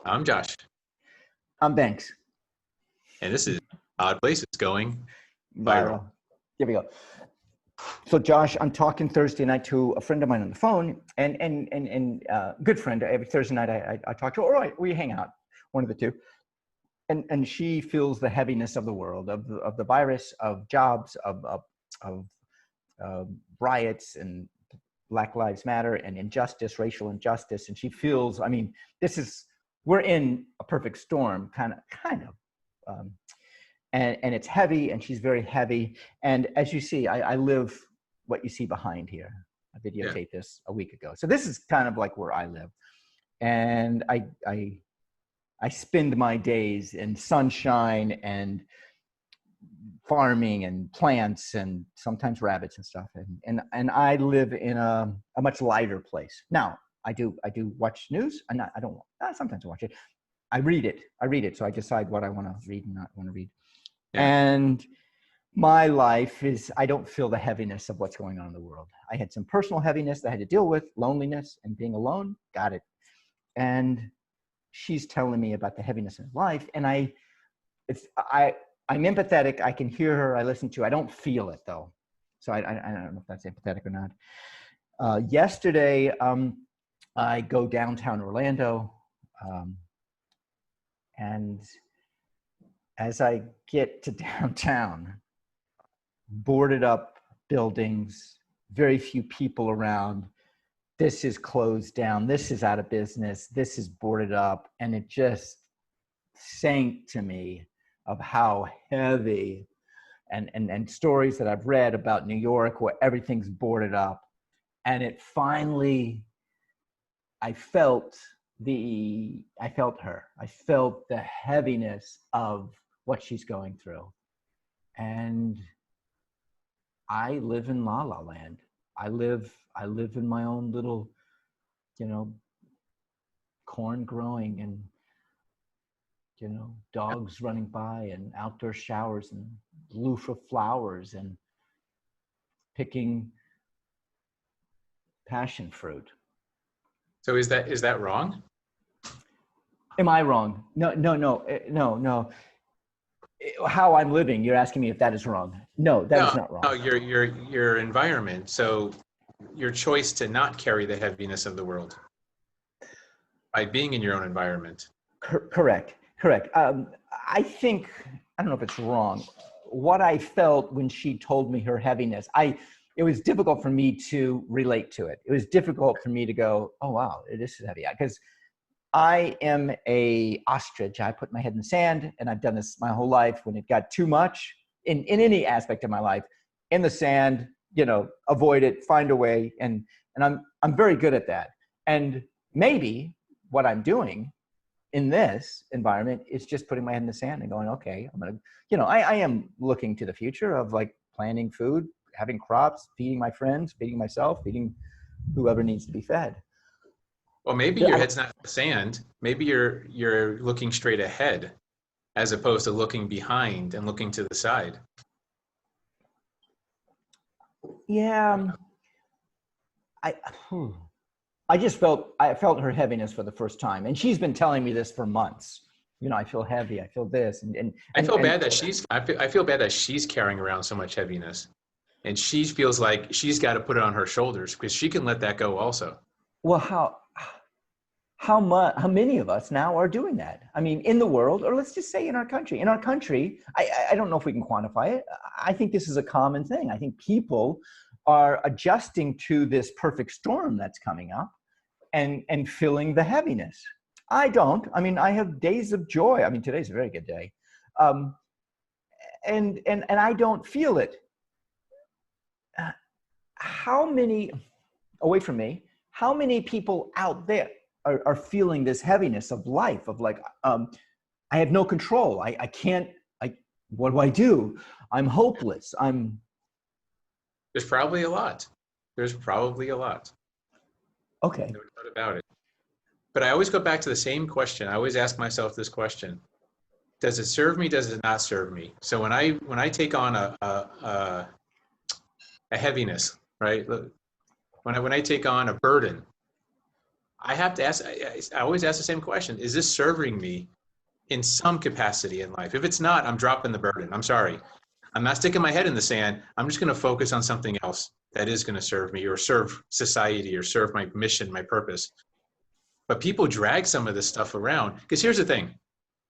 I'm Josh, I'm Banks. and this is Odd Places going viral. Viral. Here we go. So Josh, I'm talking Thursday night to a friend of mine on the phone, and good friend. Every Thursday night I talk to her. All right, we hang out, one of the two. And she feels the heaviness of the world, of the virus, of jobs, of riots and Black Lives Matter and injustice, racial injustice. And she feels, I mean, we're in a perfect storm, kind of. And it's heavy, and she's very heavy. And as you see, I live what you see behind here. I videotaped this a week ago. So this is kind of like where I live. And I spend my days in sunshine and farming and plants and sometimes rabbits and stuff. And I live in a much lighter place. Now, I do watch news. Sometimes I watch it. I read it. So I decide what I want to read and not want to read. Yeah. And my life is, I don't feel the heaviness of what's going on in the world. I had some personal heaviness that I had to deal with, loneliness and being alone. Got it. And she's telling me about the heaviness of life. And I'm empathetic. I can hear her. I listen to her. I don't feel it though. So I don't know if that's empathetic or not. Yesterday, I go downtown Orlando. And as I get to downtown, boarded up buildings, very few people around. This is closed down. This is out of business. This is boarded up. And it just sank to me of how heavy and stories that I've read about New York where everything's boarded up. And it finally, I felt her. I felt the heaviness of what she's going through. And I live in La La Land. I live in my own little, corn growing and, dogs running by and outdoor showers and loofah flowers and picking passion fruit. So is that wrong? Am I wrong? No. How I'm living, you're asking me if that is wrong. No, that is not wrong. No, your environment. So your choice to not carry the heaviness of the world by being in your own environment. Correct. I think, I don't know if it's wrong. What I felt when she told me her heaviness, it was difficult for me to relate to it. It was difficult for me to go, oh, wow, this is heavy. Because I am a ostrich. I put my head in the sand, and I've done this my whole life. When it got too much in any aspect of my life, in the sand, avoid it, find a way. And I'm very good at that. And maybe what I'm doing in this environment is just putting my head in the sand and going, okay, I'm going to, I am looking to the future of like planting food, having crops, feeding my friends, feeding myself, feeding whoever needs to be fed. Well, maybe your head's not in the sand. Maybe you're looking straight ahead as opposed to looking behind and looking to the side. Yeah. I felt her heaviness for the first time. And she's been telling me this for months. I feel heavy. I feel this. And I feel bad that she's carrying around so much heaviness. And she feels like she's got to put it on her shoulders because she can let that go also. Well, how many of us now are doing that? I mean, in the world, or let's just say in our country. In our country, I don't know if we can quantify it. I think this is a common thing. I think people are adjusting to this perfect storm that's coming up and feeling the heaviness. I don't. I mean, I have days of joy. I mean, today's a very good day. And I don't feel it. How many, away from me, how many people out there are feeling this heaviness of life, of like, I have no control. I can't, what do I do? I'm hopeless. There's probably a lot. Okay. No doubt about it. But I always go back to the same question. I always ask myself this question. Does it serve me? Does it not serve me? So when I take on a heaviness, right? When I take on a burden, I have to ask, I always ask the same question. Is this serving me in some capacity in life? If it's not, I'm dropping the burden. I'm sorry. I'm not sticking my head in the sand. I'm just going to focus on something else that is going to serve me or serve society or serve my mission, my purpose. But people drag some of this stuff around because here's the thing.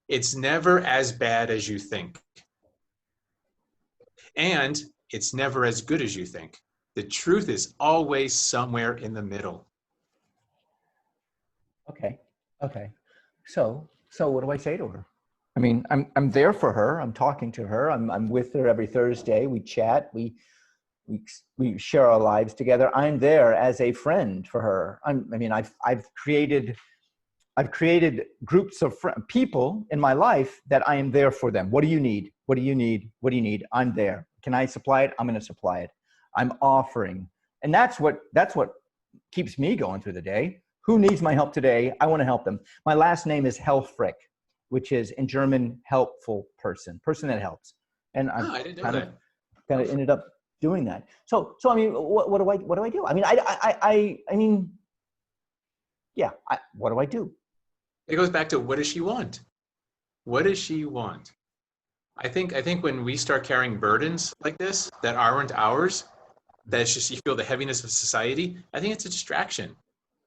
It's never as bad as you think. And it's never as good as you think. The truth is always somewhere in the middle. Okay. Okay. So what do I say to her? I mean, I'm there for her. I'm talking to her. I'm with her every Thursday. We chat. We share our lives together. I'm there as a friend for her. I've created groups of people in my life that I am there for them. What do you need? What do you need? What do you need? I'm there. Can I supply it? I'm going to supply it. I'm offering. And that's what keeps me going through the day. Who needs my help today? I want to help them. My last name is Helfrich, which is in German, helpful person that helps. And I didn't know that. kind of ended up doing that. So I mean, what do I do? I mean, what do I do? It goes back to, what does she want? What does she want? I think when we start carrying burdens like this that aren't ours, that's just, you feel the heaviness of society. I think it's a distraction.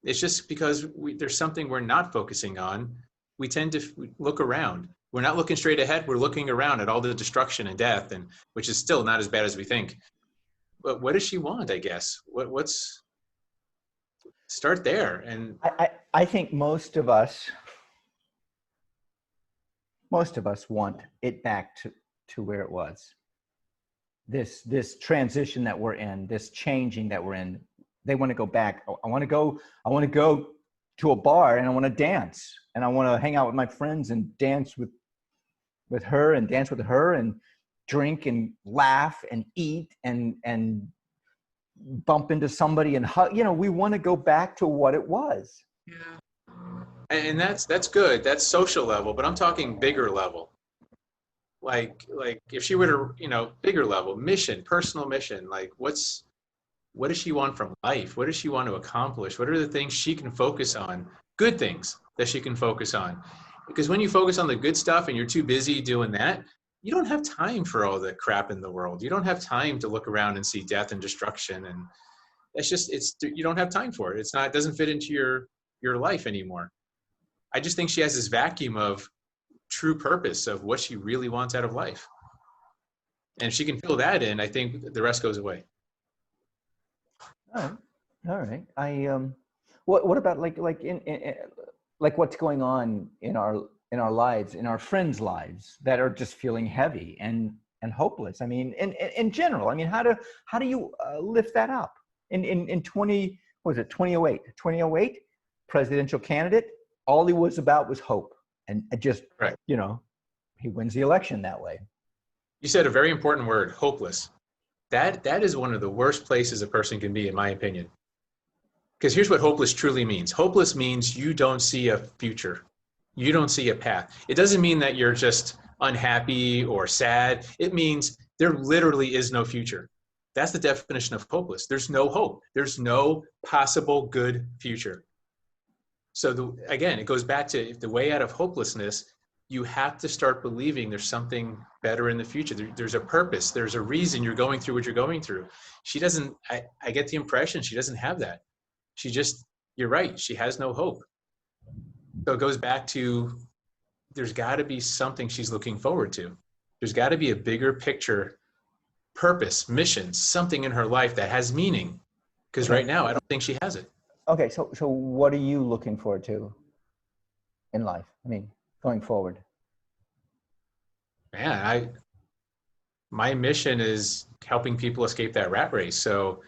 It's just because there's something we're not focusing on. We tend to look around. We're not looking straight ahead. We're looking around at all the destruction and death, and which is still not as bad as we think. But what does she want? I guess what's start there. And I think most of us want it back to where it was. This transition that we're in, this changing that we're in. They want to go back. I want to go to a bar and I want to dance and I want to hang out with my friends and dance with her and dance with her and drink and laugh and eat and bump into somebody and hug. You know, we want to go back to what it was. Yeah. And that's good. That's social level, but I'm talking bigger level. Like if she were to, bigger level, mission, personal mission, like what does she want from life? What does she want to accomplish? What are the things she can focus on? Good things that she can focus on. Because when you focus on the good stuff and you're too busy doing that, you don't have time for all the crap in the world. You don't have time to look around and see death and destruction. And you don't have time for it. It doesn't fit into your life anymore. I just think she has this vacuum of true purpose of what she really wants out of life. And if she can fill that in, I think the rest goes away. All right. What about like what's going on in our lives, in our friends' lives that are just feeling heavy and hopeless? I mean, in general, I mean, how do you lift that up? In 2008 presidential candidate, all he was about was hope, and just right. He wins the election that way. You said a very important word, hopeless. That is one of the worst places a person can be, in my opinion. Because here's what hopeless truly means. Hopeless means you don't see a future. You don't see a path. It doesn't mean that you're just unhappy or sad. It means there literally is no future. That's the definition of hopeless. There's no hope. There's no possible good future. So again, it goes back to the way out of hopelessness. You have to start believing there's something better in the future. There's a purpose. There's a reason you're going through what you're going through. She doesn't, I get the impression she doesn't have that. You're right. She has no hope. So it goes back to, there's got to be something she's looking forward to. There's got to be a bigger picture, purpose, mission, something in her life that has meaning. Because right now, I don't think she has it. Okay. So what are you looking forward to in life? I mean, going forward? Man, my mission is helping people escape that rat race. So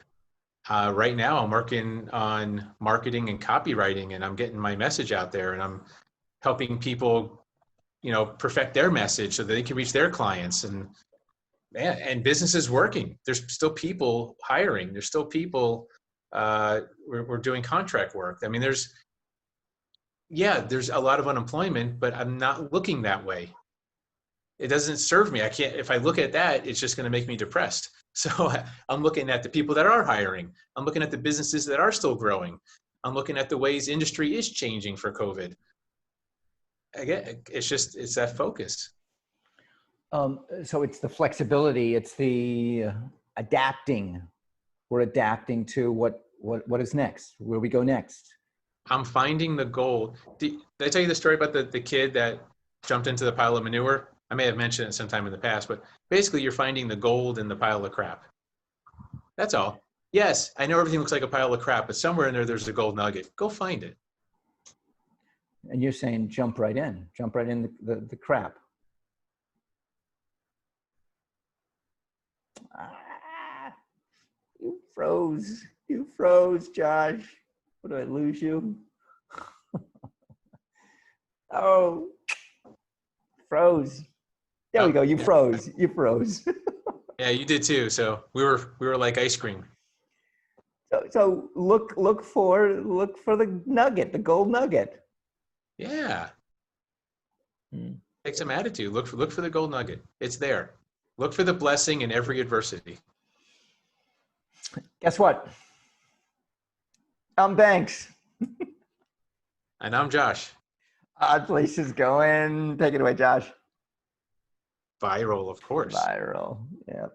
right now I'm working on marketing and copywriting, and I'm getting my message out there, and I'm helping people, perfect their message so that they can reach their clients. And business is working. There's still people hiring. There's still people, we're doing contract work. I mean, there's a lot of unemployment, but I'm not looking that way. It doesn't serve me. If I look at that, it's just going to make me depressed. So I'm looking at the people that are hiring. I'm looking at the businesses that are still growing. I'm looking at the ways industry is changing for COVID. Again, it's that focus. So it's the flexibility, it's the adapting. We're adapting to what is next, where we go next. I'm finding the gold. Did I tell you the story about the kid that jumped into the pile of manure? I may have mentioned it sometime in the past, but basically you're finding the gold in the pile of crap. That's all. Yes, I know everything looks like a pile of crap, but somewhere in there's a gold nugget. Go find it. And you're saying jump right in the crap. Ah, you froze, Josh. What, did I lose you? Oh, froze. There we go. You froze. Yeah, you did too. So we were like ice cream. So look for the nugget, the gold nugget. Yeah. Take some attitude. Look for the gold nugget. It's there. Look for the blessing in every adversity. Guess what? I'm Banks. And I'm Josh. Odd places going. Take it away, Josh. Viral, of course. Viral. Yeah.